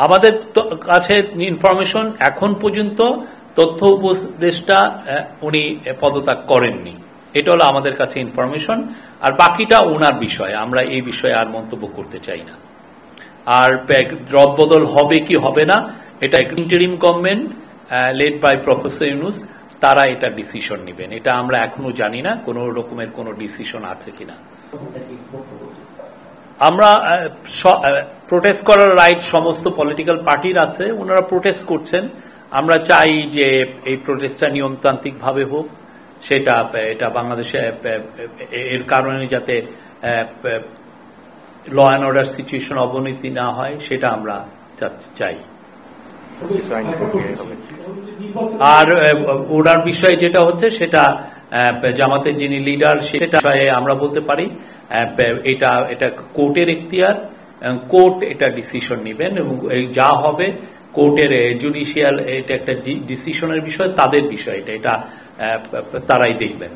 আমাদের কাছে ইনফরমেশন এখন পর্যন্ত তথ্য উপদেষ্টা উনি পদত্যাগ করেননি, এটা হলো আমাদের কাছে ইনফরমেশন। আর বাকিটা ওনার বিষয়, আমরা এই বিষয়ে আর মন্তব্য করতে চাই না। আর রদবদল হবে কি হবে না এটা interim government led by professor Yunus তারা এটা ডিসিশন নেবেন, এটা আমরা এখনো জানি না কোন রকমের কোন ডিসিশন আছে কিনা। আমরা প্রোটেস্ট করার রাইট সমস্ত পলিটিক্যাল পার্টির আছে, ওনারা প্রোটেস্ট করছেন। আমরা চাই যে এই প্রোটেস্টটা নিয়মতান্ত্রিক ভাবে হোক, সেটা এটা বাংলাদেশে এর কারণে যাতে ল অ্যান্ড অর্ডার সিচুয়েশন অবনতি না হয় সেটা আমরা চাই। আর ওনার বিষয়ে যেটা হচ্ছে সেটা জামাতের যিনি লিডার সেটা আমরা বলতে পারি এটা এটা কোর্টের এখতিয়ার, কোর্ট এটা ডিসিশন নেবেন এবং যা হবে কোর্টের জুডিশিয়াল এটা একটা ডিসিশনের বিষয়, তাদের বিষয় এটা তারাই দেখবেন।